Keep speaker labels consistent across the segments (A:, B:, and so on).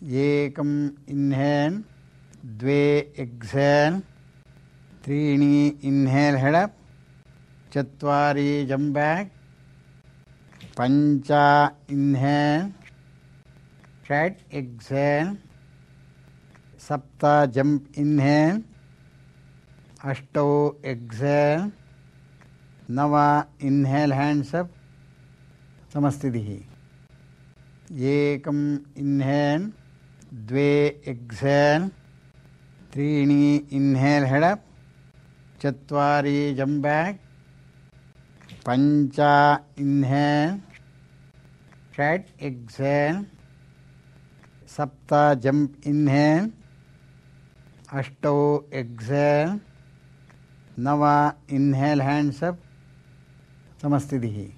A: एकम् इन्हेल, द्वे एक्सेल, त्रीणि इन्हेल हेड अप, चत्वारि जंप बैक, पंच इन्हेल, षट् एक्सेल, सप्त जंप इन्हेल, अष्टौ एक्सेल, नव इन्हेल हैंड्स अप, समस्थितिः। एकम् इन्हेल, द्वे एक्सेल, त्रीणि इन्हेल हेड अप, चत्वारि जंप बैक, पंच इन्हेल, षट् एक्सेल, सप्त जंप इन्हेल, अष्टौ एक्सेल, नव इन्हेल हैंड्स अप, समस्थितिः।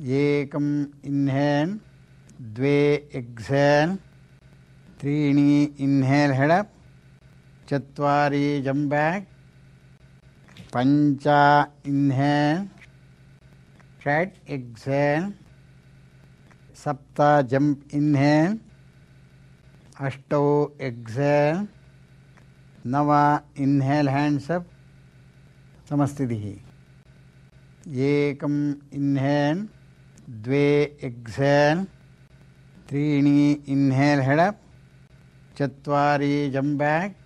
A: एकम् इन्हेल, द्वे एक्सेल, त्रीणि इन्हेल हेड अप, चत्वारि जंप बैक, पंच इन्हेल, षट् एक्सेल, सप्त जंप इन्हेल, अष्टौ एक्सेल, नव इन्हेल हैंड्स अप, समस्थितिः। एकम् इन्हेल, द्वे एक्सेल, त्रीणि इन्हेल हेड अप, चत्वारि जंप बैक,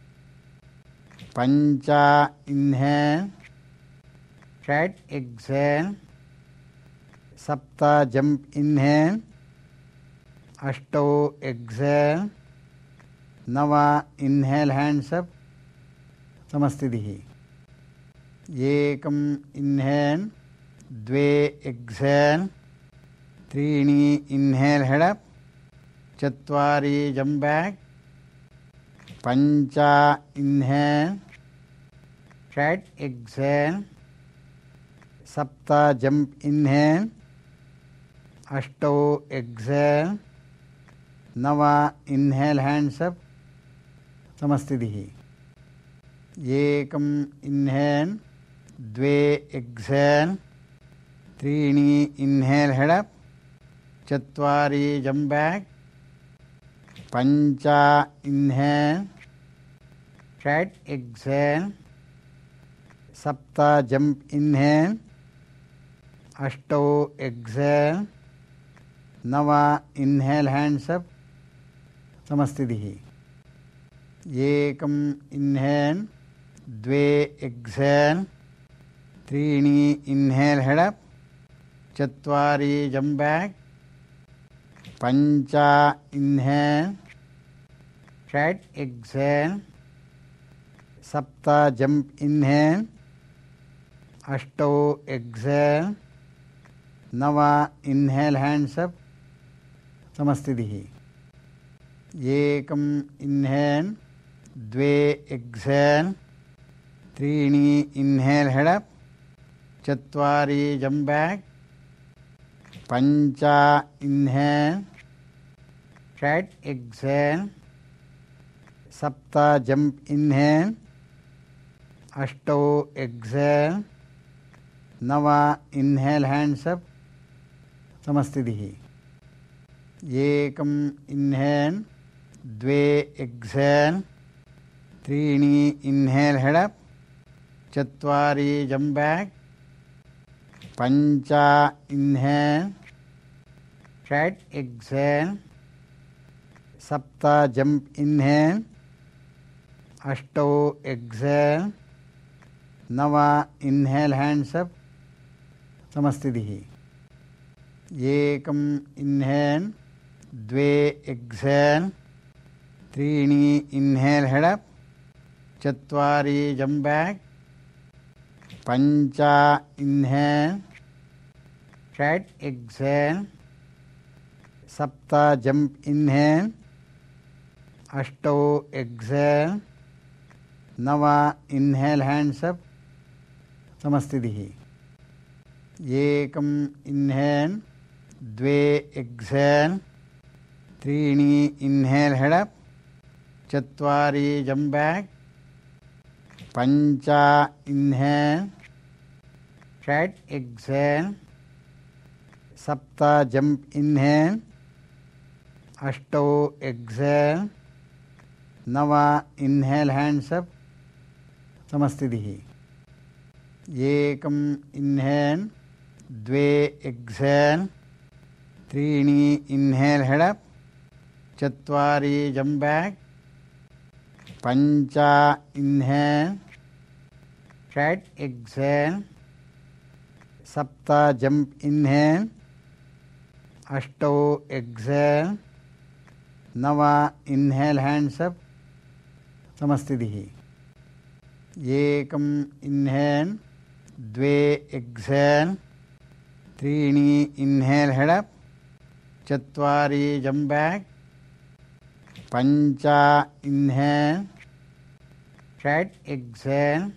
A: पंच इन्हेल, षट् एक्सेल, सप्त जंप इन्हेल, अष्टौ एक्सेल, नव इन्हेल हैंड्स अप, समस्थितिः। एकम् इन्हेल, द्वे एक्सेल, त्रीणि इन्हेल हेड अप, चत्वारि जंप बैक, पंच इन्हेल, षट् एक्सेल, सप्त जंप इन्हेल, अष्टौ एक्सेल, नव इन्हेल हैंड्स अप, समस्थितिः। एकम् इन्हेल, द्वे एक्सेल, त्रीणि इन्हेल हेड अप, चत्वारि जंप बैक, पंच इन्हेल, षट् एक्सेल, सप्त जंप इन्हेल, अष्टौ एक्सेल, नव इन्हेल हैंड्स अप, समस्थितिः। एकम् इन्हेल, द्वे एक्सेल, त्रीणि इन्हेल हेड अप, चत्वारि जंप बैक, पंच इन्हेल, षट् एक्सेल, सप्त जंप इन्हेल, अष्टौ एक्सेल, नव इन्हेल हैंड्स अप, समस्थितिः। एकम् इन्हेल, द्वे एक्सेल, त्रीणि इन्हेल हेड अप, चत्वारि जंप बैक, पंच इन्हेल, षट् एक्सेल, सप्त जंप इन्हेल, अष्टौ एक्सेल, नव इन्हेल हैंड्स अप, समस्थितिः। एकम् इन्हेल, द्वे एक्सेल, त्रीणि इन्हेल हेड अप, चत्वारि जंप बैक, पंच इन्हेल, षट् एक्सेल, सप्त जंप इन्हेल, अष्टौ एक्सेल, नव इन्हेल हैंड्स अप, समस्थितिः। एकम् इन्हेल, द्वे एक्सेल, त्रीणि इन्हेल हेड अप, चत्वारि जंप बैक, पंच इन्हेल, षट् एक्सेल, सप्त जंप इन्हेल, अष्टौ एक्सेल, नव इन्हेल हैंड्स अप, समस्थितिः। एकम् इन्हेल, द्वे एक्सेल, त्रीणि इन्हेल हेड अप, चत्वारि जंप बैक, पंच इन्हेल, षट् एक्सेल, सप्त जंप इन्हेल, अष्टौ एक्सेल् नव इन्हेल् हैंड्स अप समस्थितिः एकम् इन्हेल् द्वे एक्सेल् त्रीणि इन्हेल् हेड अप चत्वारि जंप बैक पञ्च इन्हेल् षट् एक्सेल् सप्त जंप इन्हेल् अष्टौ एक्सेल् नव इन्हेल् हैंड्स अप समस्थितिः एकम् इन्हेल् द्वे एक्सेल् त्रीणि इन्हेल् हेड अप चत्वारि जंप बैक पञ्च इन्हेल् षट् एक्सेल्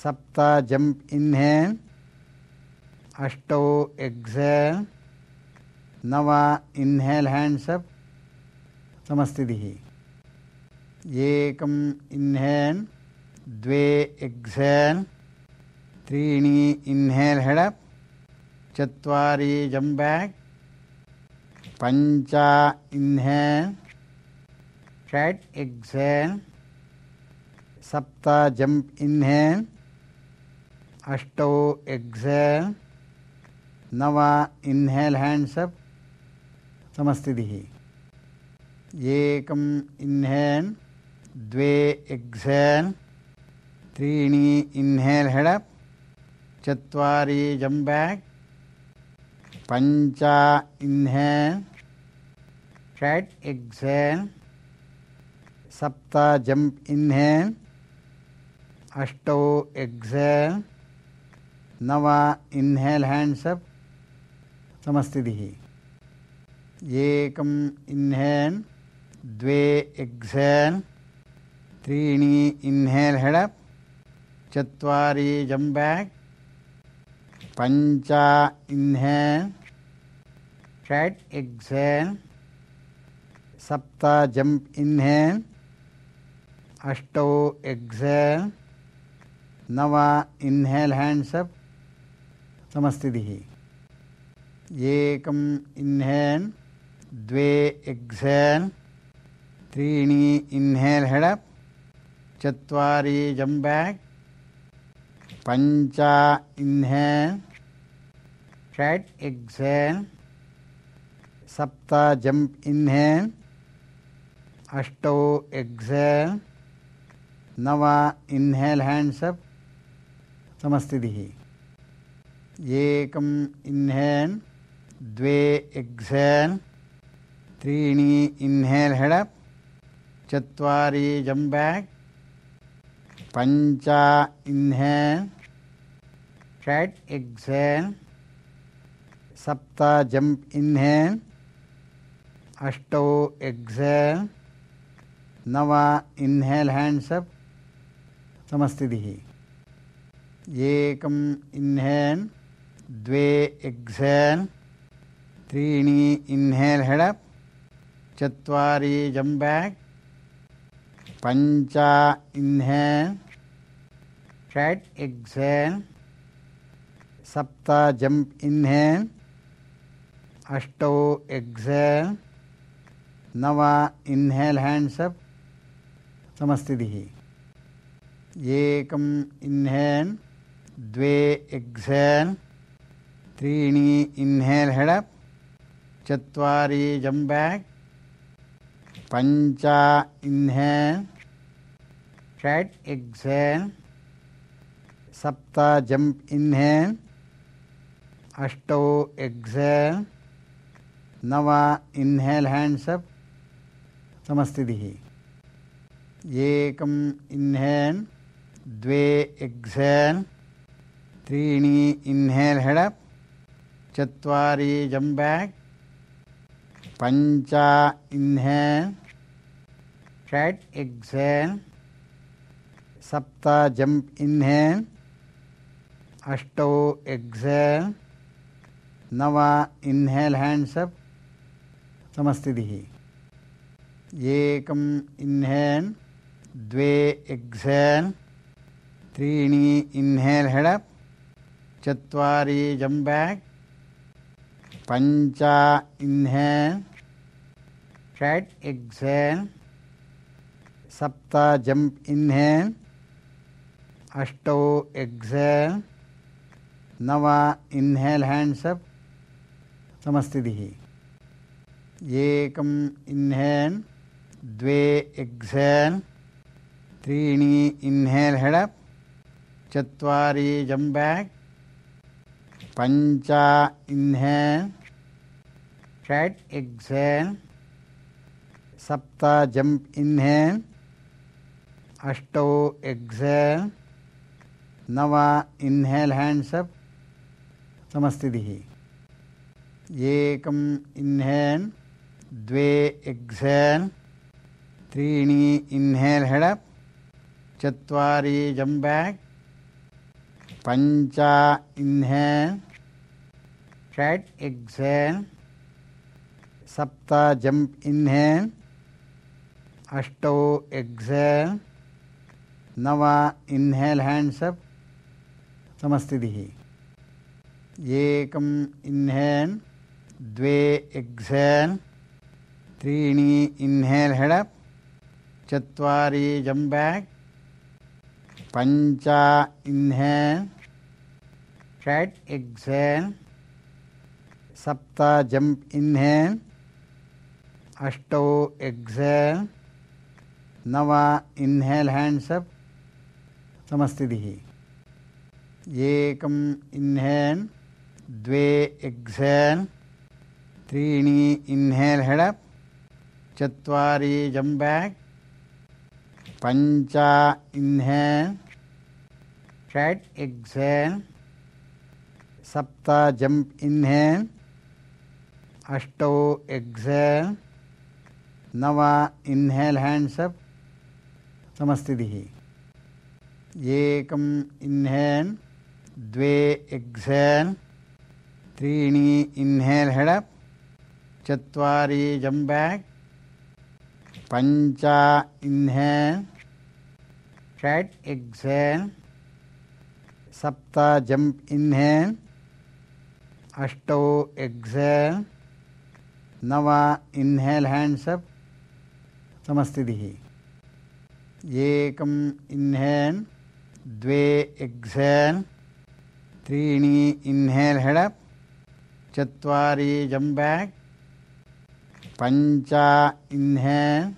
A: सप्त जंप इन्हेल् अष्टौ एक्सेल् नव इन्हेल् हैंड्स अप समस्थितिः एकम् इन्हेल् द्वे एक्सेल् त्रीणि इन्हेल् हेड अप चत्वारि जंप बैक पञ्च इन्हेल् षट् एक्सेल् सप्त जंप इन्हेल् अष्टौ एक्सेल् नव इन्हेल् हैंड्स अप समस्थितिः एकम् इन्हेल् द्वे एक्सेल् त्रीणि इन्हेल् हेड अप चत्वारि जंप बैक पञ्च इन्हेल् षट् एक्सेल् सप्त जंप इन्हेल् अष्टौ एक्सेल् नव इन्हेल् हैंड्स अप समस्थितिः एकम् इन्हेल् द्वे एक्सेल् त्रीणि इन्हेल् हेड अप चत्वारि जंप बैक पञ्च इन्हेल् षट् एक्सेल् सप्त जंप इन्हेल् अष्टौ एक्सेल् नव इन्हेल् हैंड्स अप समस्थितिः एकम् इन्हेल् द्वे एक्सेल् त्रीणि इन्हेल् हेड अप चत्वारि जंप बैक पञ्च इन्हेल् षट् एक्सेल् सप्त जंप इन्हेल् अष्टौ एक्सेल् नव इन्हेल् हैंड्स अप समस्थितिः एकम् इन्हेल् द्वे एक्सेल् त्रीणि इन्हेल् हेड अप चत्वारि जंप बैक पञ्च इन्हेल् षट् एक्सेल् सप्त जंप इन्हेल् अष्टौ एक्सेल् नव इन्हेल् हैंड्स अप समस्थितिः एकम् इन्हेल् द्वे एक्सेल् त्रीणि इन्हेल् हेड अप चत्वारि जंप बैक पञ्च इन्हेल् षट् एक्सेल् सप्त जंप इन्हेल् अष्टौ एक्सेल् नव इन्हेल् हैंड्स अप समस्थितिः एकम् इन्हेल् द्वे एक्सेल् त्रीणि इन्हेल् हेड अप चत्वारि जंप बैक पञ्च इन्हेल् षट् एक्सेल् सप्त जंप इन्हेल् अष्टौ एक्सेल् नव इन्हेल् हैंड्स अप समस्थितिः एकम् इन्हेल् द्वे एक्सेल् त्रीणि इन्हेल् हेड अप चत्वारि जंप बैक पञ्च इन्हेल् षट् एक्सेल् सप्त जंप इन्हेल् अष्टौ एक्सेल् नव इन्हेल् हैंड्स अप समस्थितिः एकम् इन्हेल् द्वे एक्सेल् त्रीणि इन्हेल् हेड अप चत्वारि जंप बैक पञ्च इन्हेल् षट् एक्सेल् सप्त जंप इन्हेल् अष्टौ एक्सेल् नव इन्हेल् हैंड्स अप समस्थितिः एकम् इन्हेल् द्वे एक्सेल् त्रीणि इन्हेल् हेड अप चत्वारि जंप बैक पञ्च इन्हेल् षट् एक्सेल् सप्त जम्प् इन्हेल् अष्टौ एक्सेल् नव इन्हेल् हैंड्स् अप् समस्थितिः एकम् इन्हेल् द्वे एक्सेल् त्रीणि इन्हेल् हेड् अप् चत्वारि जम्प् बैक् पञ्च इन्हेल् षट् एक्सेल् सप्त जम्प् इन्हेल् अष्टौ एक्सेल् नव इन्हेल् हैंड्स् अप् समस्थितिः एकम् इन्हेल् द्वे एक्सेल् त्रीणि इन्हेल् हेड् अप् चत्वारि जम्प् बैक् पञ्च इन्हेल् षट् एक्सेल् सप्त जम्प् इन्हेल् अष्टौ एक्सेल् नव इन्हेल् हैंड्स् अप् समस्थितिः एकम् इन्हेल् द्वे एक्सेल् त्रीणि इन्हेल् हेड् अप् चत्वारि जम्प् बैक् पञ्च इन्हेल् षट् एक्सेल् सप्त जम्प् इन्हेल् अष्टौ एक्सेल् नव इन्हेल् हैंड्स् अप् समस्थितिः एकम् इन्हेल् द्वे एक्सेल् त्रीणि इन्हेल् हेड् अप् चत्वारि जम्प् बैक् पञ्च इन्हेल् षट् एक्सेल् सप्त जम्प् इन्हेल् अष्टौ एक्सेल् नव इन्हेल् हैंड्स् अप् समस्थितिः एकम् इन्हेल् द्वे एक्सेल् त्रीणि इन्हेल् हेड् अप् चत्वारि जम्प् बैक् पञ्च इन्हेल् षट् एक्सेल् सप्त जम्प् इन्हेल् अष्टौ एक्सेल् नव इन्हेल् हैंड्स् अप् समस्थितिः एकम् इन्हेल् द्वे एक्सेल् त्रीणि इन्हेल् हेड् अप् चत्वारि जम्प् बैक् पञ्च इन्हेल्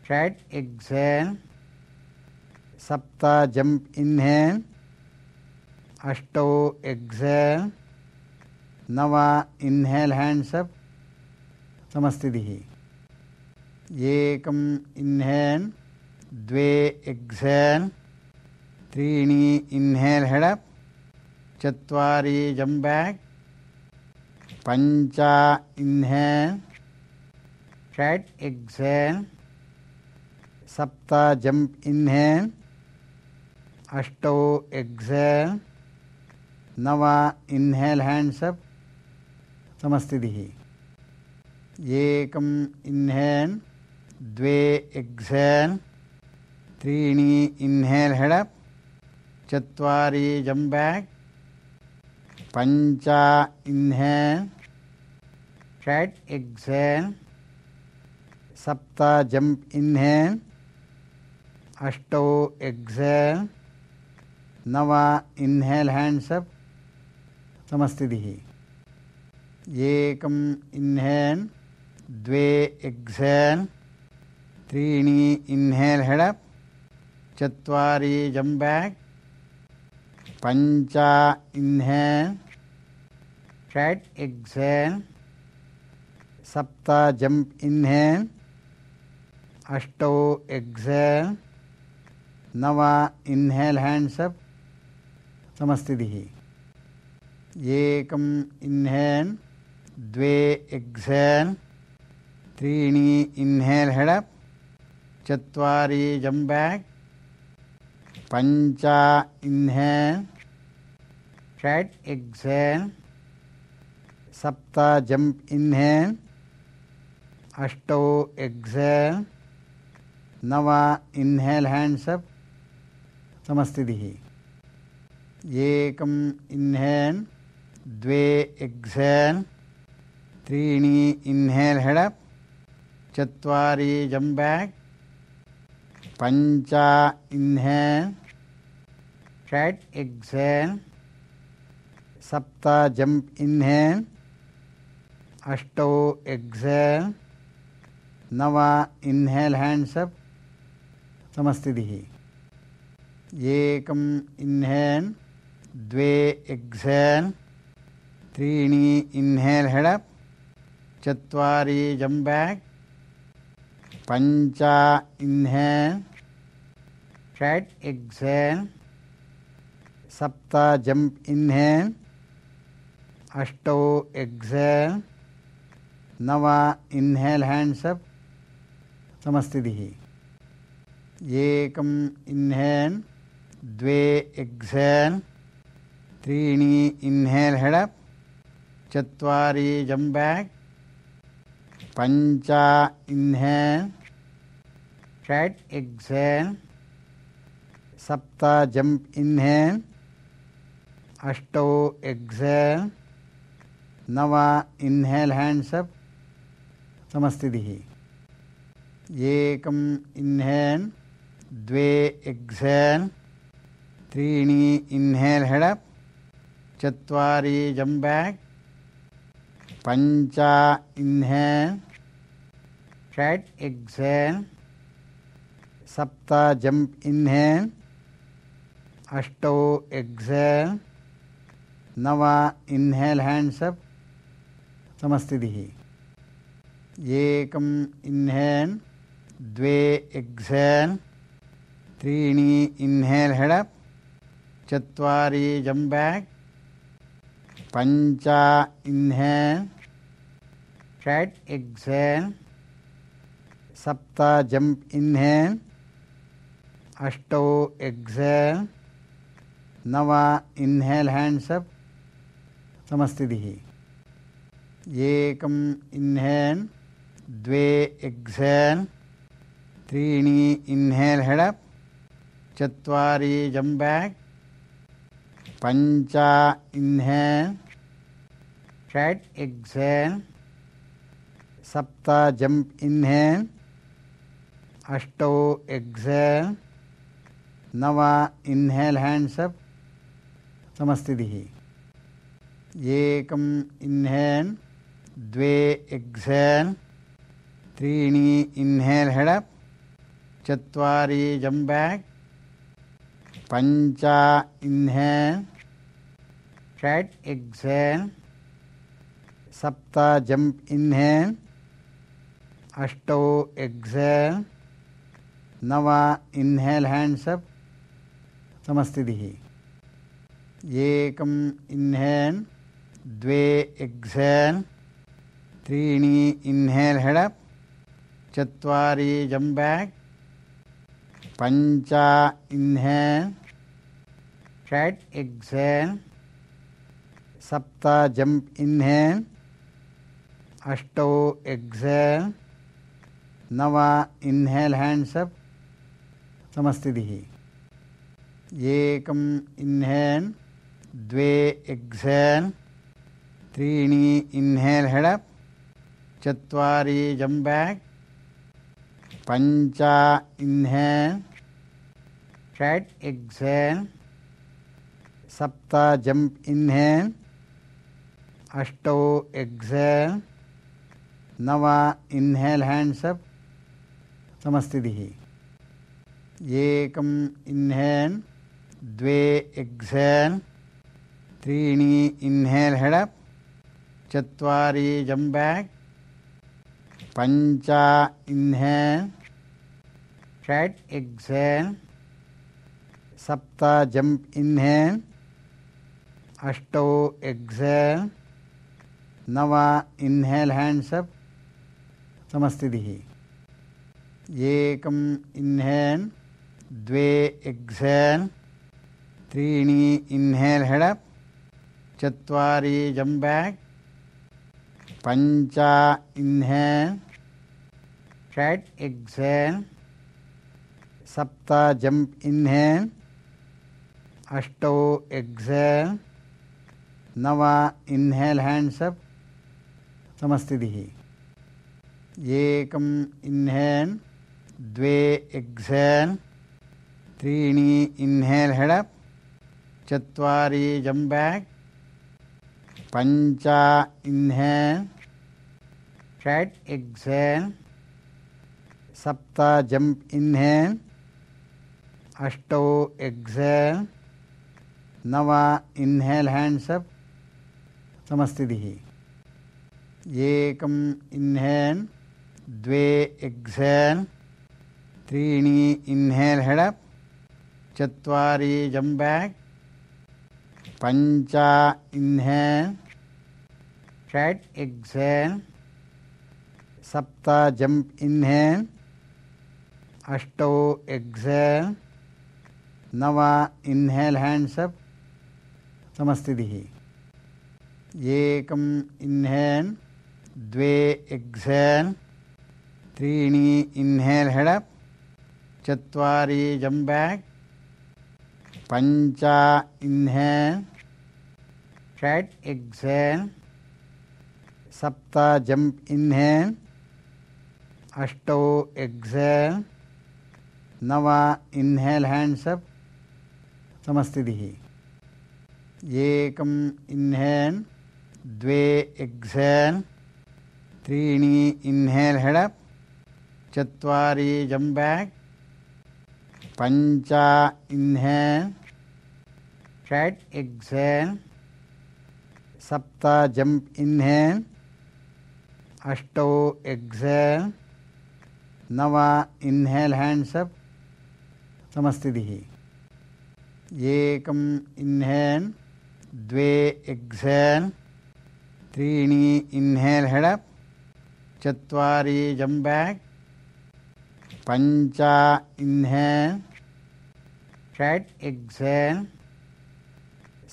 A: षट् एक्सेल् सप्त जम्प् इन्हेल् अष्टौ एक्सेल् नव इन्हेल् हैंड्स् अप् समस्थितिः एकम् इन्हेल् द्वे एक्सेल् त्रीणि इन्हेल् हेड् अप् चत्वारि जम्प् बैक् पञ्च इन्हेल् षट् एक्सेल् सप्त जम्प् इन्हेल् अष्टौ एक्सेल् नव इन्हेल् हैंड्स् अप् समस्थितिः एकम् इन्हेल् द्वे एक्सेल् त्रीणि इन्हेल् हेड् अप् चत्वारि जम्प् बैक् पञ्च इन्हेल् षट् एक्सेल् सप्त जम्प् इन्हेल् अष्टौ एक्सेल् नव इन्हेल् हैंड्स् अप् समस्थितिः एकम् इन्हेल् द्वे एक्सेल् त्रीणि इन्हेल् हेड् अप् चत्वारि जम्प् बैक् पञ्च इन्हेल् षट् एक्सेल् सप्त जम्प् इन्हेल् अष्टौ एक्सेल् नव इन्हेल् हैंड्स् अप् समस्थितिः एकम् इन्हेल् द्वे एक्सेल् त्रीणि इन्हेल् हेड् अप् चत्वारि जम्प् बैक् पञ्च इन्हेल् षट् एक्सेल् सप्त जम्प् इन्हेल् अष्टौ एक्सेल् नव इन्हेल् हैंड्स् अप् समस्थितिः एकम् इन्हेल् द्वे एक्सेल् त्रीणि इन्हेल् हेड् अप् चत्वारि जंप बैक, पंच इन्हेल, षट् एक्सेल, सप्त जंप इन्हेल, अष्टौ एक्सेल, नव इन्हेल हैंड्स अप, समस्थितिः। एकम् इन्हेल, द्वे एक्सेल, त्रीणि इन्हेल हेड अप, चत्वारि जंप बैक, पंच इन्हेल, षट् एक्सेल, सप्त जंप इन्हेल, अष्टौ एक्सेल, नव इन्हेल हैंड्स अप, समस्थितिः। एकम् इन्हेल, द्वे एक्सेल, त्रीणि इन्हेल हेड अप, चत्वारि जंप बैक, पंच इन्हेल, षट् एक्सेल, सप्त जंप इन्हेल, अष्टौ एक्सेल, नव इन्हेल हैंड्स अप, समस्थितिः। एकम् इन्हेल, द्वे एक्सेल, त्रीणि इन्हेल हेड अप, चत्वारि जंप बैक, पंच इन्हेल, षट् एक्सेल, सप्त जंप इन्हेल, अष्टौ एक्सेल, नव इन्हेल हैंड्स अप, समस्थितिः। एकम् इन्हेल, द्वे एक्सेल, त्रीणि इन्हेल हेड अप, चत्वारि जंप बैक, पंच इन्हेल, षट् एक्सेल, सप्त जंप इन्हेल, अष्टौ एक्सेल, नव इन्हेल हैंड्स अप, समस्थितिः। एकम् इन्हेल, द्वे एक्सेल, त्रीणि इन्हेल हेड अप, चत्वारि जंप बैक, पंच इन्हेल, षट् एक्सेल, सप्त जंप इन्हेल, अष्टौ एक्सेल, नव इन्हेल हैंड्स अप, समस्थितिः। एकम् इन्हेल, द्वे एक्सेल, त्रीणि इन्हेल हेड अप, चत्वारि जंप बैक, पंच इन्हेल, षट् एक्सेल, सप्त जंप इन्हेल, अष्टौ एक्सेल, नव इन्हेल हैंड्स अप, समस्थितिः। एकम् इन्हेल, द्वे एक्सेल, त्रीणि इन्हेल हेड अप, चत्वारि जंप बैक, पंच इन्हेल, षट् एक्सेल, सप्त जंप इन्हेल, अष्टौ एक्सेल, नव इन्हेल हैंड्स अप, समस्थितिः। एकम् इन्हेल, द्वे एक्सेल, त्रीणि इन्हेल हेड अप, चत्वारि जंप बैक, पंच इन्हेल, षट् एक्सेल, सप्त जंप इन्हेल, अष्टौ एक्सेल, नव इन्हेल हैंड्स अप, समस्थितिः। एकम् इन्हेल, द्वे एक्सेल, त्रीणि इन्हेल हेड अप, चत्वारि जंप बैक, पंच इन्हेल, षट् एक्सेल, सप्त जंप इन्हेल, अष्टौ एक्सेल, नव इन्हेल हैंड्स अप, समस्थितिः। एकम् इन्हेल, द्वे एक्सेल, त्रीणि इन्हेल हेड अप, चत्वारि जंप बैक, पंच इन्हेल, षट् एक्सेल, सप्त जंप इन्हेल, अष्टौ एक्सेल, नव इन्हेल हैंड्स अप, समस्थितिः। एकम् इन्हेल् द्वे एक्सेल् त्रीणि इन्हेल् हेड् अप् चत्वारि जम्प् बेक् पञ्च इन्हेल् षट् एक्सेल् सप्त जम्प् इन्हेल् अष्टौ एक्सेल् नव इन्हेल् हैंड्स् अप् समस्थितिः एकम् इन्हेल् द्वे एक्सेल् त्रीणि इन्हेल् हेड् अप् चत्वारि जम्प् बेक् पञ्च इन्हेल् षट् एक्सेल् सप्त जम्प् इन्हेल् अष्टौ एक्सेल् नव इन्हेल् हैंड्स् अप् समस्थितिः एकम् इन्हेल् द्वे एक्सेल् त्रीणि इन्हेल् हेड् अप् चत्वारि जम्प् बेक् पञ्च इन्हेल् षट् एक्सेल् सप्त जम्प् इन्हेल् अष्टौ एक्सेल् नव इन्हेल् हैंड्स् अप् समस्थितिः एकम् इन्हेल् द्वे एक्सेल् त्रीणि इन्हेल् हेड् अप् चत्वारि जम्प् बेक् पञ्च इन्हेल् षट् एक्सेल् सप्त जम्प् इन्हेल् अष्टौ एक्सेल् नव इन्हेल् हैंड्स् अप् समस्थितिः एकम् इन्हेल् द्वे एक्सेल् त्रीणि इन्हेल् हेड् अप् चत्वारि जम्प् बेक् पञ्च इन्हेल् षट् एक्सेल्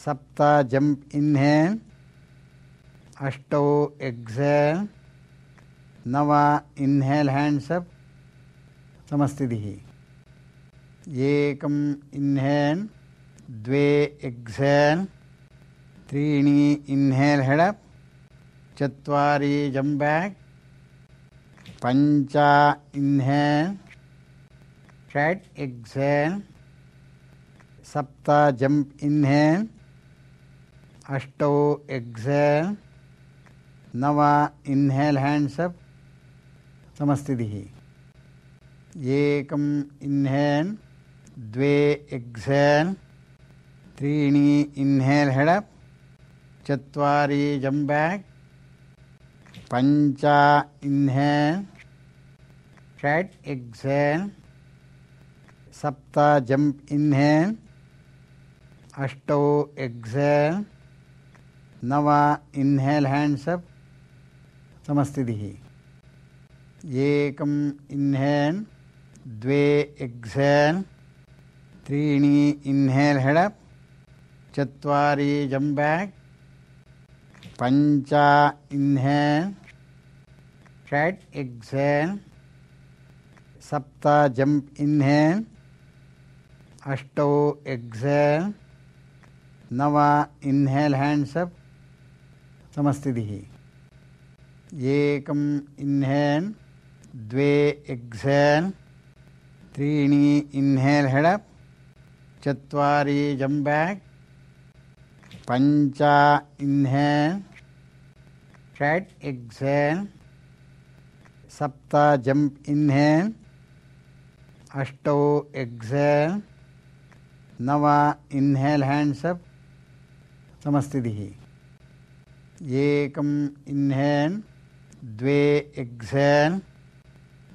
A: सप्त जम्प् इन्हेल् अष्टौ एक्सेल् नव इन्हेल् हैंड्स् अप् समस्थितिः एकम् इन्हेल् द्वे एक्सेल् त्रीणि इन्हेल् हेड् अप् चत्वारि जम्प् बेक् पञ्च इन्हेल् षट् एक्सेल् सप्त जम्प् इन्हेल् अष्टौ एक्सेल् नव इन्हेल् हैंड्स् अप् समस्थितिः एकम् इन्हेल् द्वे एक्सेल् त्रीणि इन्हेल् हेड् अप् चत्वारि जम्प् बेक् पञ्च इन्हेल् षट् एक्सेल् सप्त जम्प् इन्हेल् अष्टौ एक्सेल् नव इन्हेल् हैंड्स् अप् समस्थितिः एकम् इन्हेल् द्वे एक्सेल् त्रीणि इन्हेल् हेड् अप् चत्वारि जम्प् बेक् पञ्च इन्हेल् षट् एक्सेल् सप्त जम्प् इन्हेल् अष्टौ एक्सेल् नव इन्हेल् हैंड्स् अप् समस्थितिः एकम् इन्हेल् द्वे एक्सेल् त्रीणि इन्हेल् हेड् अप् चत्वारि जम्प् बेक् पञ्च इन्हेल् षट् एक्सेल् सप्त जम्प् इन्हेल् अष्टौ एक्सेल् नव इन्हेल् हैंड्स् अप् समस्थितिः एकम् इन्हेल् द्वे एक्सेल्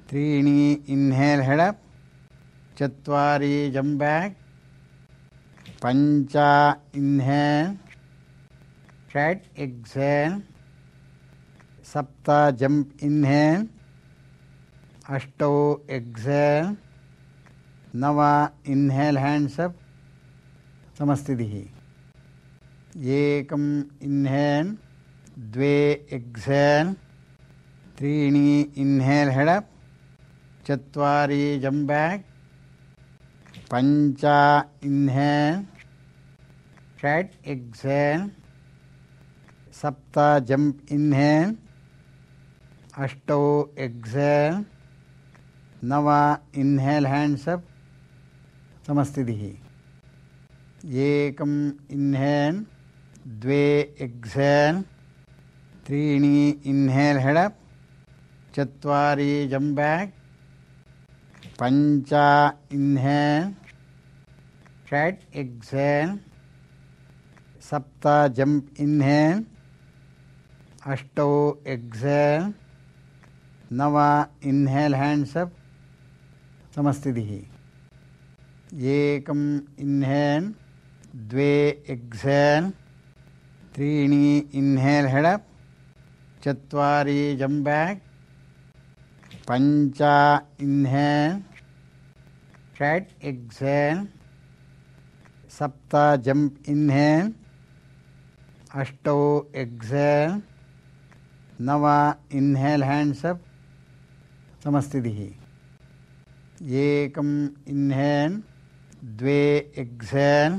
A: त्रीणि इन्हेल् हेड् अप् चत्वारि जम्प् बेक् पञ्च इन्हेल् षट् एक्सेल् सप्त जम्प् इन्हेल् अष्टौ एक्सेल् नव इन्हेल् हैंड्स् अप् समस्थितिः एकम् इन्हेल् द्वे एक्सेल् त्रीणि इन्हेल् हेड् अप् चत्वारि जम्प् बेक् पञ्च इन्हेल् षट् एक्सेल् सप्त जम्प् इन्हेल् अष्टौ एक्सेल् नव इन्हेल् हैंड्स् अप् समस्थितिः एकम् इन्हेल् द्वे एक्सेल् त्रीणि इन्हेल् हेड् अप् चत्वारि जम्प् बैक् पञ्च इन्हेल् षट् एक्सेल् सप्त जम्प् इन्हेल् अष्टौ एक्सेल् नव इन्हेल् हैंड्स् अप् समस्थितिः एकम् इन्हेल् द्वे एक्सेल् त्रीणि इन्हेल् हेड् अप् चत्वारि जम्प् बैक् पञ्च इन्हेल् षट् एक्सेल् सप्त जम्प् इन्हेल् अष्टौ एक्सेल् नव इन्हेल् हैंड्स् अप् समस्थितिः एकम् इन्हेल् द्वे एक्सेल्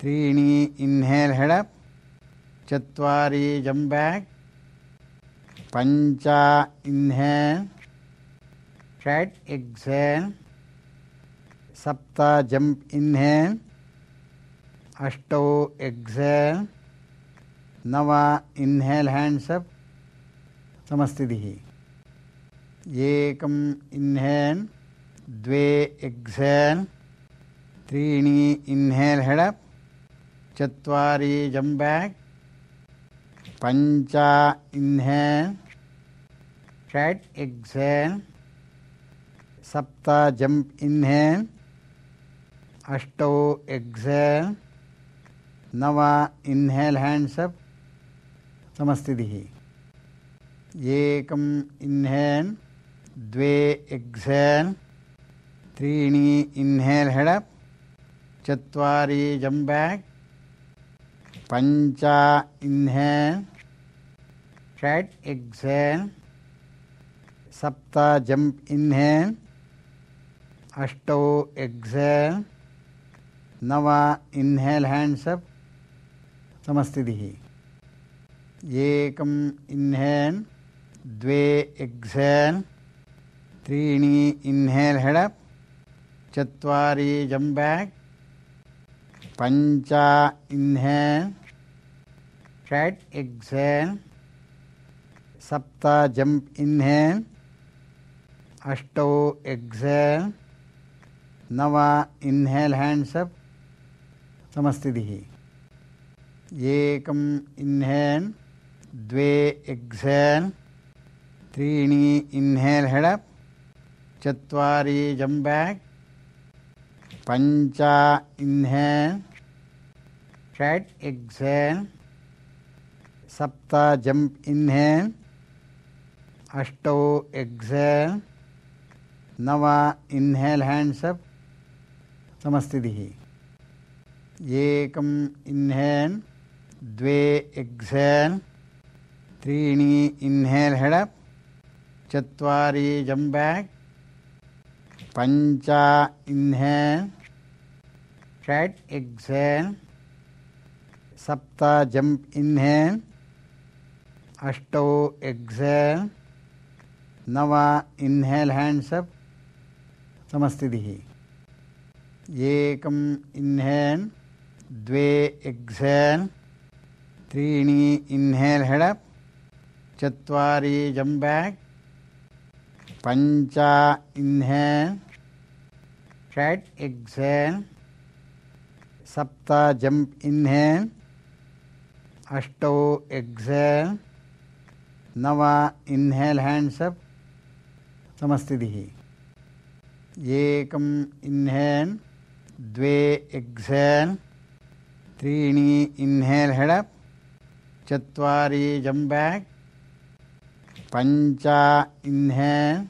A: त्रीणि इन्हेल् हेड् अप् चत्वारि जम्प् बैक् पञ्च इन्हेल् षट् एक्सेल् सप्त जम्प् इन्हेल् अष्टौ एक्सेल् नव इन्हेल् हैंड्स् अप् समस्थितिः एकम् इन्हेल् द्वे एक्सेल् त्रीणि इन्हेल् हेड् अप् चत्वारि जम्प् बैक् पञ्च इन्हेल् षट् एक्सेल् सप्त जम्प् इन्हेल् अष्टौ एक्सेल् नव इन्हेल् हैंड्स् अप् समस्थितिः एकम् इन्हेल् द्वे एक्सेल् त्रीणि इन्हेल् हेड् अप् चत्वारि जम्प् बैक् पञ्च इन्हेल् षट् एक्सेल् सप्त जम्प् इन्हेल् अष्टौ एक्सेल् नव इन्हेल् हैंड्स् अप् समस्थितिः एकम् इन्हेल् द्वे एक्सेल् त्रीणि इन्हेल् हेड् अप् चत्वारि जम्प् बैक् पञ्च इन्हेल् षट् एक्सेल् सप्त जम्प् इन्हेल् अष्टौ एक्सेल् नव इन्हेल् हैंड्स् अप् समस्थितिः एकम् इन्हेल् द्वे एक्सेल् त्रीणि इन्हेल् हेड् अप् चत्वारि जम्प् बैक् पञ्च इन्हेल् षट् एक्सेल् सप्त जम्प् इन्हेल् अष्टौ एक्सेल् नव इन्हेल् हैंड्स् अप् समस्थितिः एकम् इन्हेल् द्वे एक्सेल् त्रीणि इन्हेल् हेड् अप् चत्वारि जम्प् बैक् पञ्च इन्हेल् षट् एक्सेल् सप्त जम्प् इन्हेल् अष्टौ एक्सेल् नव इन्हेल् हैंड्स् अप् समस्थितिः एकम् इन्हेल् द्वे एक्सेल् त्रीणि इन्हेल् हेड् अप् चत्वारि जम्प् बैक् पञ्च इन्हेल् षट् एक्सेल् सप्त जम्प् इन्हेल् अष्टौ एक्सेल् नव इन्हेल् हैंड्स् अप् समस्थितिः एकम् इन्हेल् द्वे एक्सेल् त्रीणि इन्हेल् हेड् अप् चत्वारि जम्प् बैक् पञ्च इन्हेल्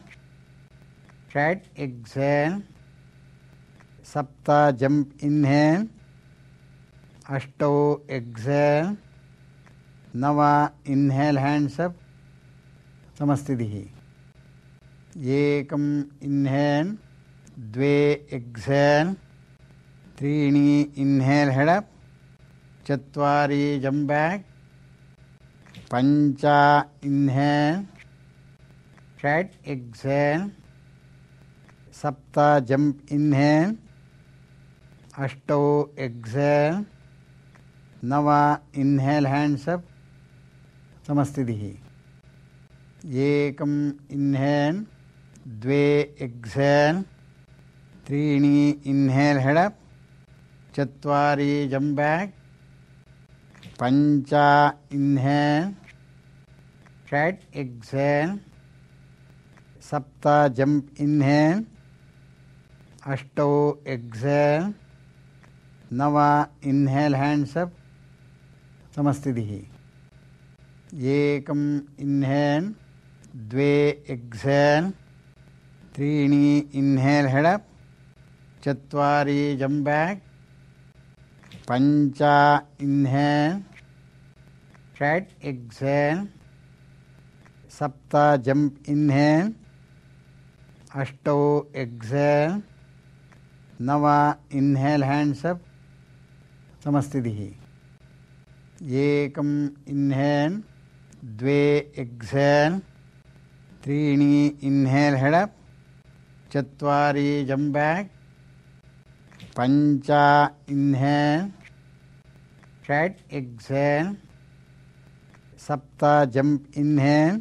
A: षट् एक्सेल् सप्त जम्प् इन्हेल् अष्टौ एक्सेल् नव इन्हेल् हैंड्स् अप् समस्थितिः एकम् इन्हेल् द्वे एक्सेल् त्रीणि इन्हेल् हेड् अप् चत्वारि जम्प् बैक् पञ्च इन्हेल् षट् एक्सेल् सप्त जम्प् इन्हेल् अष्टौ एक्सेल् नव इन्हेल् हैंड्स् अप् समस्थितिः एकम् इन्हेल् द्वे एक्सेल् त्रीणि इन्हेल् हेड् अप् चत्वारि जम्प् बैक् पञ्च इन्हेल् षट् एक्सेल् सप्त जम्प् इन्हेल् अष्टौ एक्सेल् नव इन्हेल् हैंड्स् अप् समस्थितिः एकम् इन्हेल् द्वे एक्सेल् त्रीणि इन्हेल् हेड् अप् चत्वारि जम्प् बैक् पञ्च इन्हेल् षट् एक्सेल् सप्त जम्प् इन्हेल् अष्टौ एक्सेल् नव इन्हेल् हैंड्स् अप् समस्थितिः एकम् इन्हेल् द्वे एक्सेल् त्रीणि इन्हेल् हेड् अप् चत्वारि जम्प् बैक् पञ्च इन्हेल् षट् एक्सेल् सप्त जम्प् इन्हेल्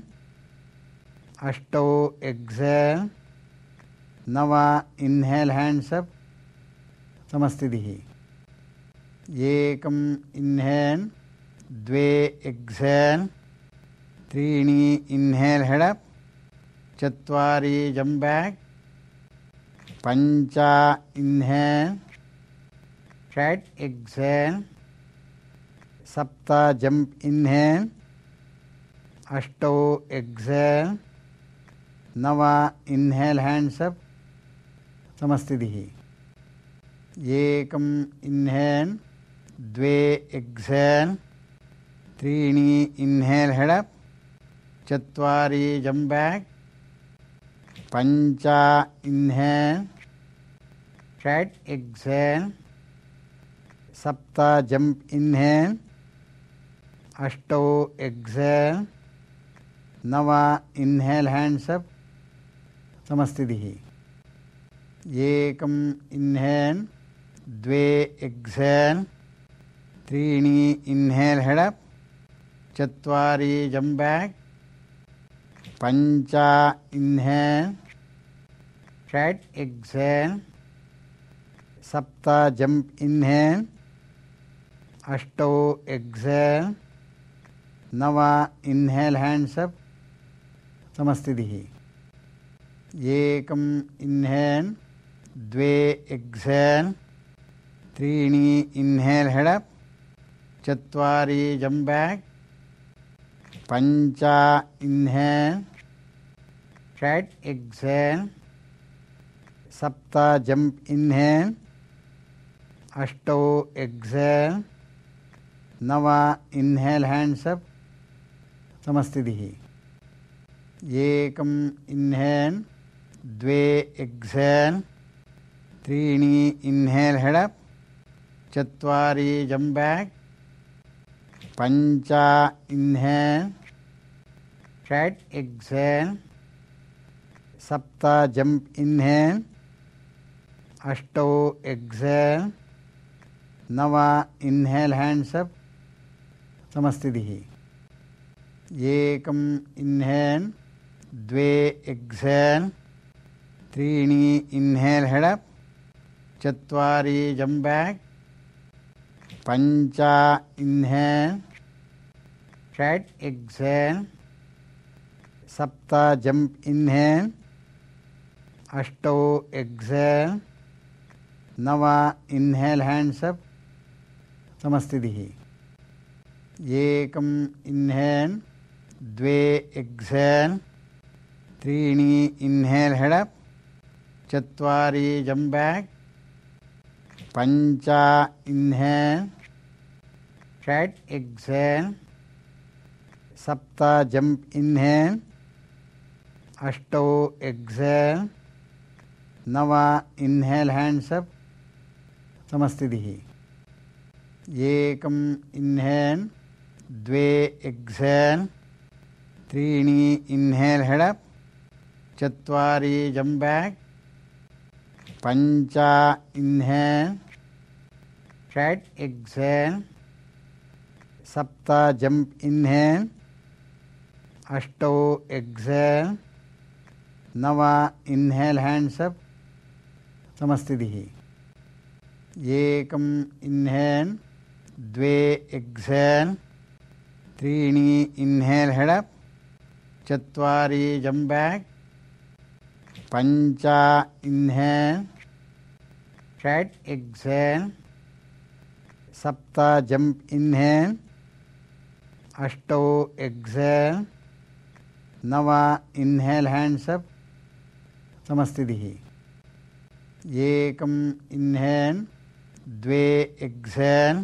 A: अष्टौ एक्सेल् नव इन्हेल् हैंड्स् अप् समस्थितिः एकम् इन्हेल् द्वे एक्सेल् त्रीणि इन्हेल् हेड् अप् चत्वारि जम्प् बैक् पञ्च इन्हेल् षट् एक्सेल् सप्त जम्प् इन्हेल् अष्टौ एक्सेल् नव इन्हेल् हैंड्स् अप् समस्थितिः एकम् इन्हेल् द्वे एक्सेल् त्रीणि इन्हेल् हेड् अप् चत्वारि जम्प् बैक् पञ्च इन्हेल् षट् एक्सेल् सप्त जम्प् इन्हेल् अष्टौ एक्सेल् नव इन्हेल् हैंड्स् अप् समस्थितिः एकम् इन्हेल् द्वे एक्सेल् त्रीणि इन्हेल् हेड् अप् चत्वारि जम्प् बैक् पञ्च इन्हेल् षट् एक्सेल् सप्त जम्प् इन्हेल् अष्टौ एक्सेल् नव इन्हेल् हैंड्स् अप् समस्थितिः एकम् इन्हेल् द्वे एक्सेल् त्रीणि इन्हेल् हेड् अप् चत्वारि जम्प् बैक् पञ्च इन्हेल् षट् एक्सेल् सप्त जम्प् इन्हेल् अष्टौ एक्सेल् नव इन्हेल् हैंड्स् अप् समस्थितिः एकम् इन्हेल् द्वे एक्सेल् त्रीणि इन्हेल् हेड् अप् चत्वारि जम्प् बैक् पञ्च इन्हेल् षट् एक्सेल् सप्त जम्प् इन्हेल् अष्टौ एक्सेल् नव इन्हेल् हैंड्स् अप् समस्थितिः एकम् इन्हेल् द्वे एक्सेल् त्रीणि इन्हेल् हेड् अप् चत्वारि जम्प् बैक् पञ्च इन्हेल् षट् एक्सेल् सप्त जम्प् इन्हेल् अष्टौ एक्सेल् नव इन्हेल् हैंड्स् अप् समस्थितिः एकम् इन्हेल् द्वे एक्सेल् त्रीणि इन्हेल् हेड् अप् चत्वारि जम्प् बैक् पञ्च इन्हेल् षट् एक्सेल् सप्त जम्प् इन्हेल् अष्टौ एक्सेल् नव इन्हेल् हैंड्स् अप् समस्थितिः एकम् इन्हेल् द्वे एक्सेल् त्रीणि इन्हेल् हेड् अप् चत्वारि जंप बैक, पंच इन्हेल, षट् एक्सेल, सप्त जंप इन्हेल, अष्टौ एक्सेल, नव इन्हेल हैंड्स अप, समस्थितिः। एकम् इन्हेल, द्वे एक्सेल, त्रीणि इन्हेल हेड अप, चत्वारि जंप बैक, पंच इन्हेल, षट् एक्सेल, सप्त जंप इन्हेल, अष्टौ एक्सेल, नव इन्हेल हैंड्स अप, समस्थितिः। एकम् इन्हेल, द्वे एक्सेल,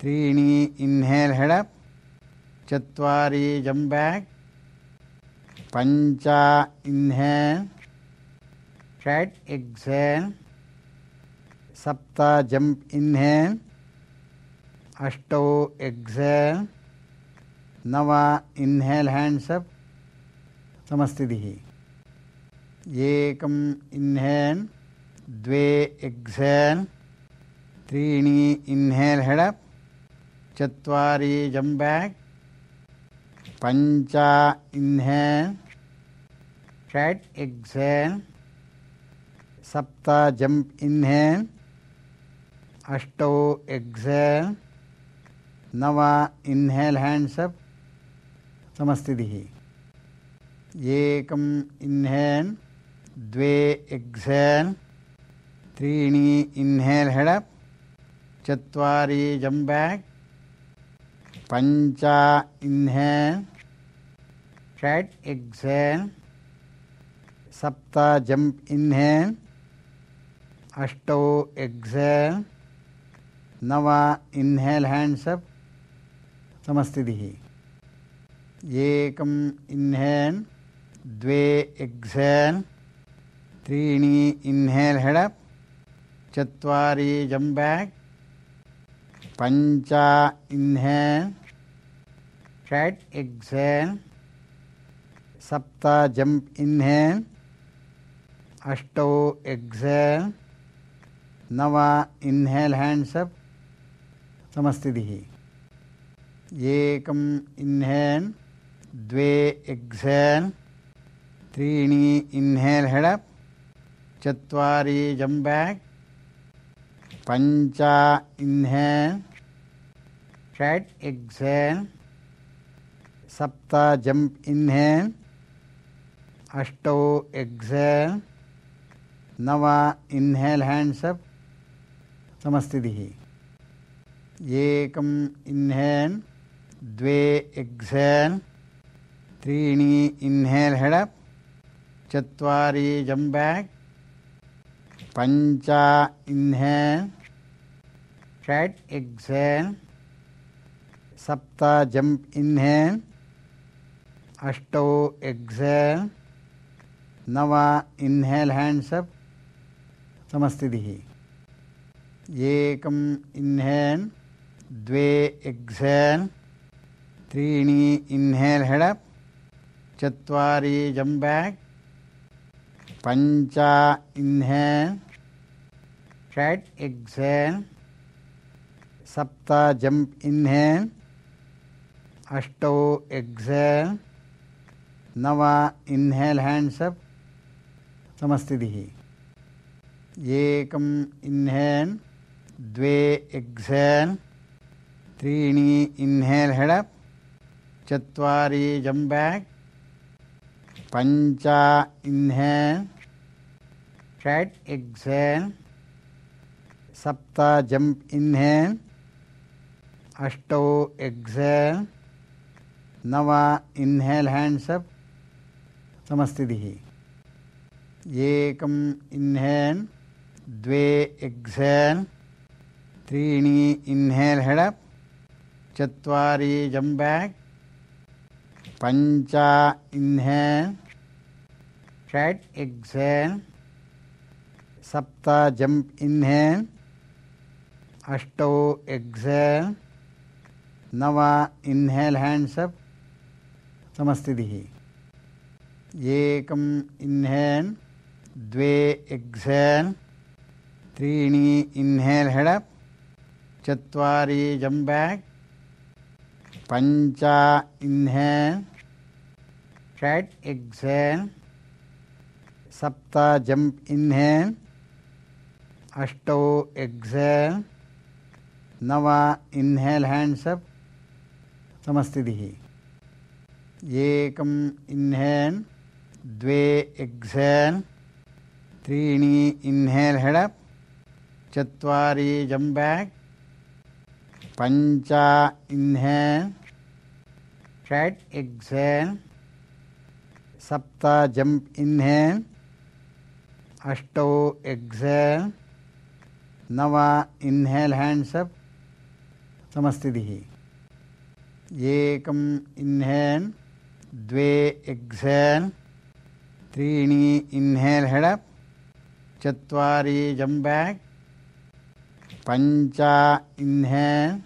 A: त्रीणि इन्हेल हेड अप, चत्वारि जंप बैक, पंच इन्हेल, षट् एक्सेल, सप्त जंप इन्हेल, अष्टौ एक्सेल, नव इन्हेल हैंड्स अप, समस्थितिः। एकम् इन्हेल, द्वे एक्सेल, त्रीणि इन्हेल हेड अप, चत्वारि जंप बैक, पंच इन्हेल, षट् एक्सेल, सप्त जंप इन्हेल, अष्टौ एक्सेल, नव इन्हेल हैंड्स अप, समस्थितिः। एकम् इन्हेल, द्वे एक्सेल, त्रीणि इन्हेल हेड अप, चत्वारि जंप बैक, पंच इन्हेल, षट् एक्सेल, सप्त जंप इन्हेल, अष्टौ एक्सेल, नव इन्हेल हैंड्स अप, समस्थितिः। एकम् इन्हेल, द्वे एक्सेल, त्रीणि इन्हेल हेड अप, चत्वारि जंप बैक, पंच इन्हेल, षट् एक्सेल, सप्त जंप इन्हेल, अष्टौ एक्सेल, नव इन्हेल हैंड्स अप, समस्थितिः। एकम् इन्हेल, द्वे एक्सेल, त्रीणि इन्हेल हेड अप, चत्वारि जंप बैक, पंच इन्हेल, षट् एक्सेल, सप्त जंप इन्हेल, अष्टौ एक्सेल, नव इन्हेल हैंड्स अप, समस्थितिः। एकम् इन्हेल, द्वे एक्सेल, त्रीणि इन्हेल हेड अप, चत्वारि जंप बैक, पंच इन्हेल, षट् एक्सेल, सप्त जंप इन्हेल, अष्टौ एक्सेल, नव इन्हेल हैंड्स अप, समस्थितिः। एकम् इन्हेल, द्वे एक्सेल, त्रीणि इन्हेल हेड अप, चत्वारि जंप बैक, पंच इन्हेल, षट् एक्सेल, सप्त जंप इन्हेल, अष्टौ एक्सेल, नव इन्हेल हैंड्स अप, समस्थितिः। एकम् इन्हेल, द्वे एक्सेल, त्रीणि इन्हेल हेड अप, चत्वारि जंप बैक, पंच इन्हेल, षट् एक्सेल, सप्त जंप इन्हेल, अष्टौ एक्सेल, नव इन्हेल हैंड्स अप, समस्थितिः। एकम् इन्हेल, द्वे एक्सेल, त्रीणि इन्हेल हेड अप, चत्वारि जंप बैक, पंच इन्हेल, षट् एक्सेल, सप्त जंप इन्हेल, अष्टौ एक्सेल, नव इन्हेल हैंड्स अप, समस्थितिः। एकम् इन्हेल, द्वे एक्सेल, त्रीणि इन्हेल हेड अप, चत्वारि जंप बैक, पंच इन्हेल, षट् एक्सेल, एकम् इन्हेल, द्वे एक्सेल, त्रीणि इन्हेल हेड अप, चत्वारि जंप बैक, पंच इन्हेल, षट् एक्सेल, सप्त जंप इन्हेल, अष्टौ एक्सेल, नव इन्हेल हैंड्स अप, समस्थितिः। एकम् इन्हेल् द्वे एक्सेल् त्रीणि इन्हेल् हेडप् चत्वारि जम्प् बेक् पञ्च इन्हेल् षट् एक्सेल् सप्त जम्प् इन्हेल् अष्टौ एक्सेल् नव इन्हेल् हैंड्स् अप् समस्थितिः एकम् इन्हेल् द्वे एक्सेल् त्रीणि इन्हेल् हेडप् चत्वारि जम्प् बेक् पञ्च इन्हेल् षट् एक्सेल् सप्त जम्प् इन्हेल् अष्टौ एक्सेल् नव इन्हेल् हैंड्स् अप् समस्थितिः एकम् इन्हेल् द्वे एक्सेल् त्रीणि इन्हेल् हेडप् चत्वारि जम्प् बेक् पञ्च इन्हेल्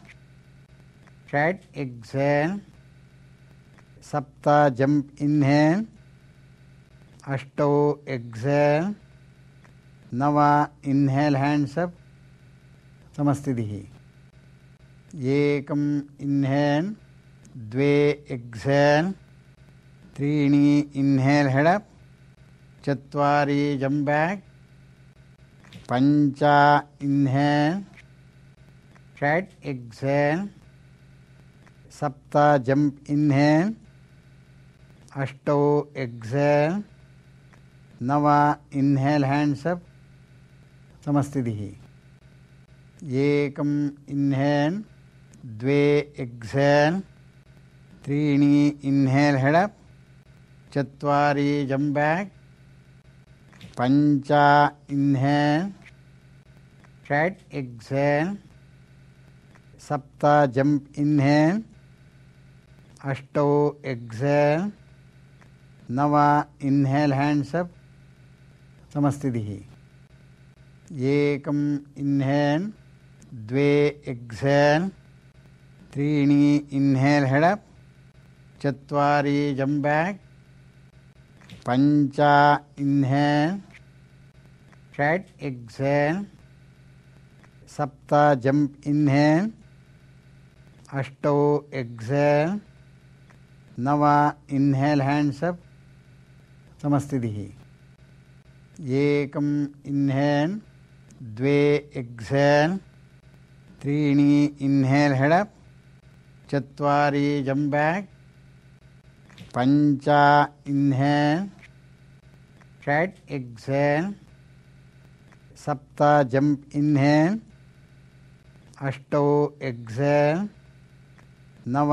A: षट् एक्सेल् सप्त जम्प् इन्हेल् अष्टौ एक्सेल् नव इन्हेल् हैंड्स् अप् समस्थितिः एकम् इन्हेल् द्वे एक्सेल् त्रीणि इन्हेल् हेडप् चत्वारि जम्प् बेक् पञ्च इन्हेल् षट् एक्सेल् सप्त जम्प् इन्हेल् अष्टौ एक्सेल् नव इन्हेल् हैंड्स् अप् समस्थितिः एकम् इन्हेल् द्वे एक्सेल् त्रीणि इन्हेल् हेडप् चत्वारि जम्प् बेक् पञ्च इन्हेल् षट् एक्सेल् सप्त जम्प् इन्हेल् अष्टौ एक्सेल् नव इन्हेल् हैंड्स् अप् समस्थितिः एकम् इन्हेल् द्वे एक्सेल् त्रीणि इन्हेल् हेडप् चत्वारि जम्प् बेक् पञ्च इन्हेल् षट् एक्सेल् सप्त जम्प् इन्हेल् अष्टौ एक्सेल् नव इन्हेल् हैंड्स् अप् समस्थितिः एकम् इन्हेल् द्वे एक्सेल् त्रीणि इन्हेल् हेडप् चत्वारि जम्प् बेक् पञ्च इन्हेल् षट् एक्सेल् सप्त जम्प् इन्हेल् अष्टौ एक्सेल् नव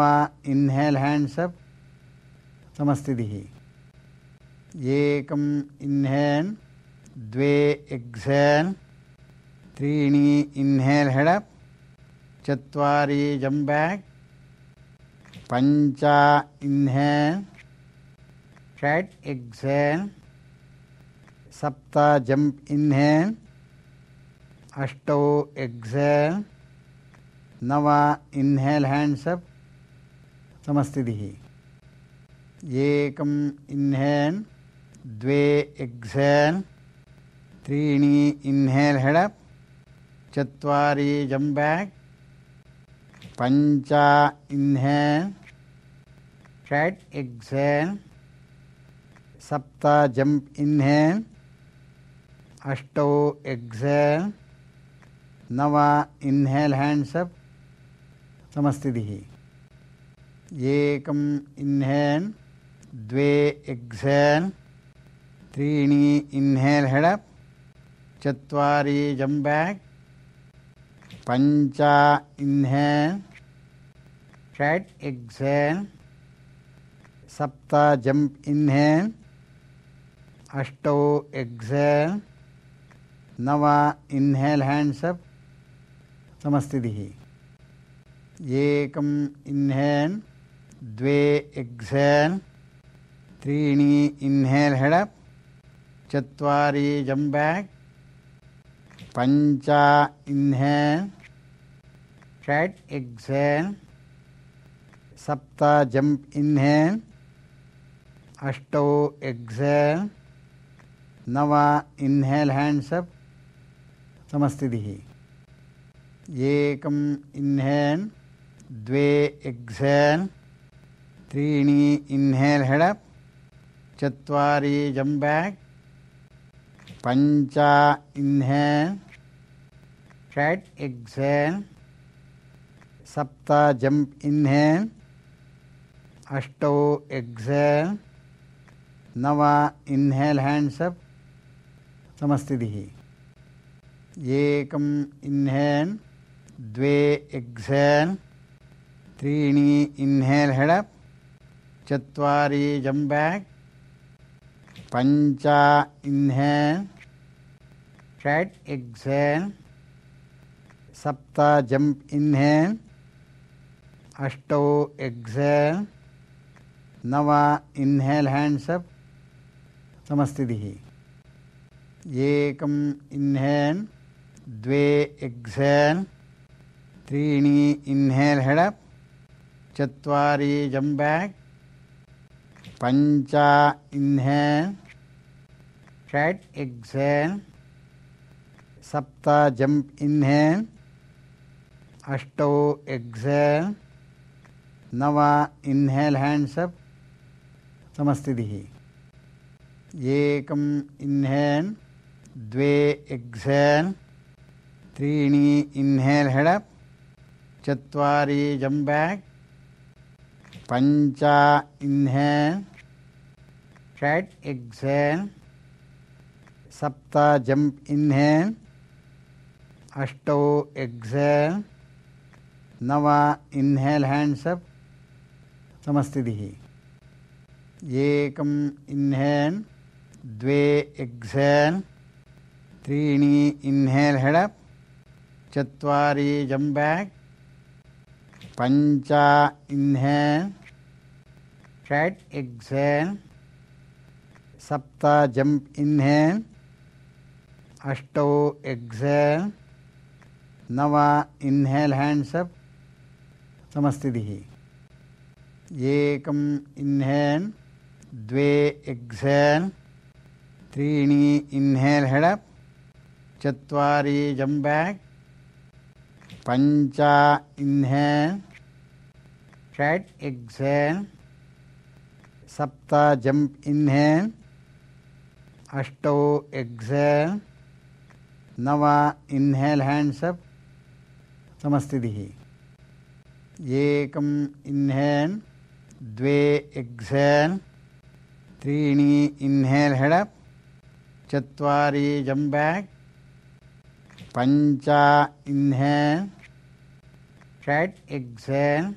A: इन्हेल् हैंड्स् अप् समस्थितिः एकम् इन्हेल् द्वे एक्सेल् त्रीणि इन्हेल् हेडप् चत्वारि जम्प् बेक् पञ्च इन्हेल् षट् एक्सेल् सप्त जम्प् इन्हेल् अष्टौ एक्सेल् नव इन्हेल् हैंड्स् अप् समस्थितिः एकम् इन्हेल् द्वे एक्सेल् त्रीणि इन्हेल् हेडप् चत्वारि जम्प् बेक् पञ्च इन्हेल् षट् एक्सेल् सप्त जम्प् इन्हेल् अष्टौ एक्सेल् नव इन्हेल् हैंड्स् अप् समस्थितिः एकम् इन्हेल् द्वे एक्सेल् त्रीणि इन्हेल् हेडप् चत्वारि जम्प् बेक् पञ्च इन्हेल् षट् एक्सेल् सप्त जम्प् इन्हेल् अष्टौ एक्सेल् नव इन्हेल् हैंड्स् अप् समस्थितिः एकम् इन्हेल् द्वे एक्सेल् त्रीणि इन्हेल् हेडप् चत्वारि जम्प् बेक् पञ्च इन्हेल् षट् एक्सेल् सप्त जम्प् इन्हेल् अष्टौ एक्सेल् नव इन्हेल् हैंड्स अप समस्थितिः एकम् इन्हेल् द्वे एक्सेल् त्रीणि इन्हेल् हेड अप चत्वारि जंप बैक पञ्च इन्हेल् षट् एक्सेल् सप्त जंप इन्हेल् अष्टौ एक्सेल् नव इन्हेल् हैंड्स अप समस्थितिः एकम् इन्हेल् द्वे एक्सेल् त्रीणि इन्हेल् हेड अप चत्वारि जंप बैक पञ्च इन्हेल् षट् एक्सेल् सप्त जंप इन्हेल् अष्टौ एक्सेल् नव इन्हेल् हैंड्स अप समस्थितिः एकम् इन्हेल् द्वे एक्सेल् त्रीणि इन्हेल् हेड अप चत्वारि जंप बैक पञ्च इन्हेल् षट् एक्सेल् सप्त जंप इन्हेल् अष्टौ एक्सेल् नव इन्हेल् हैंड्स अप समस्थितिः एकम् इन्हेल् द्वे एक्सेल् त्रीणि इन्हेल् हेड अप चत्वारि जंप बैक पञ्च इन्हेल् षट् एक्सेल् सप्त जंप इन्हेल् अष्टौ एक्सेल् नव इन्हेल् हैंड्स अप समस्थितिः एकम् इन्हेल् द्वे एक्सेल् त्रीणि इन्हेल् हेड अप चत्वारि जंप बैक पञ्च इन्हेल् षट् एक्सेल् सप्त जंप इन्हेल् अष्टौ एक्सेल् नव इन्हेल् हैंड्स अप समस्थितिः एकम् इन्हेल् द्वे एक्सेल् त्रीणि इन्हेल् हेड अप चत्वारि जंप बैक पञ्च इन्हेल् षट् एक्सेल् सप्त जंप इन्हेल् अष्टौ एक्सेल् नव इन्हेल् हैंड्स अप समस्थितिः एकम् इन्हेल् द्वे एक्सेल् त्रीणि इन्हेल् हेड अप चत्वारि जंप बैक पञ्च इन्हेल् षट् एक्सेल्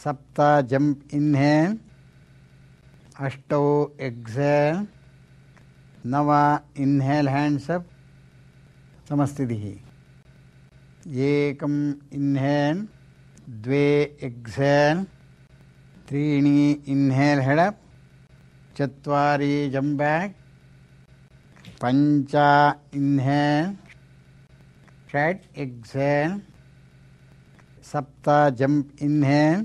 A: सप्त जंप इन्हेल् अष्टौ एक्सेल् नव इन्हेल् हैंड्स अप समस्थितिः एकम् इन्हेल् द्वे एक्सेल् त्रीणि इन्हेल् हेड अप चत्वारि जंप बैक पञ्च इन्हेल् षट् एक्सेल् सप्त जंप इन्हेल्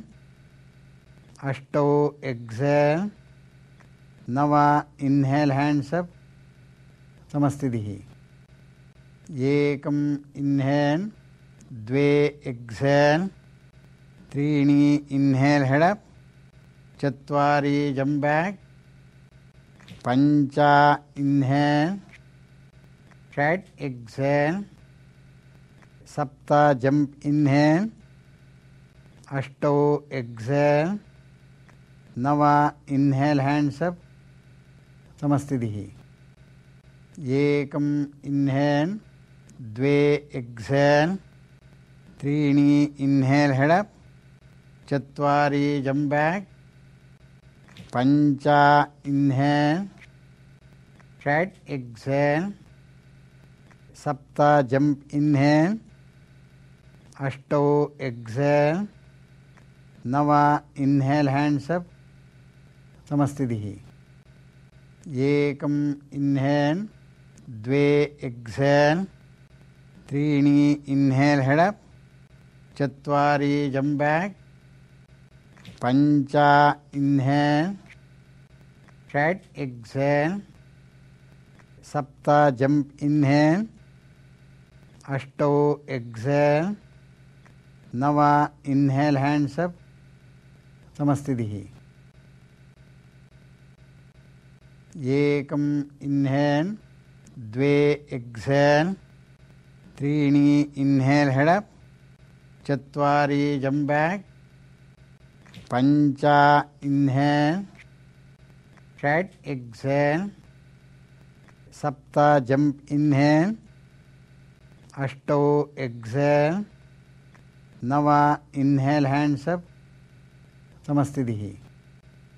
A: अष्टौ एक्सेल् नव इन्हेल् हैंड्स अप समस्थितिः एकम् इन्हेल् द्वे एक्सेल् त्रीणि इन्हेल् हेड अप चत्वारि जंप बैक पञ्च इन्हेल् षट् एक्सेल् सप्त जंप इन्हेल् अष्टौ एक्सेल् नव इन्हेल् हैंड्स अप समस्थितिः एकम् इन्हेल् द्वे एक्सेल् त्रीणि इन्हेल् हेड अप चत्वारि जंप बैक पञ्च इन्हेल् षट् एक्सेल् सप्त जंप इन्हेल् अष्टौ एक्सेल् नव इन्हेल् हैंड्स अप समस्थितिः एकम् इन्हेल् द्वे एक्सेल् त्रीणि इन्हेल् हेड अप चत्वारि जंप बैक पञ्च इन्हेल् षट् एक्सेल् सप्त जम्प् इन्हेल् अष्टौ एक्सेल् नव इन्हेल् हैंड्स् अप् समस्थितिः एकम् इन्हेल् द्वे एक्सेल् त्रीणि इन्हेल् हेड् अप् चत्वारि जम्प् बैक् पञ्च इन्हेल् षट् एक्सेल् सप्त जम्प् इन्हेल् अष्टौ एक्सेल् नव इन्हेल् हैंड्स् अप् समस्थितिः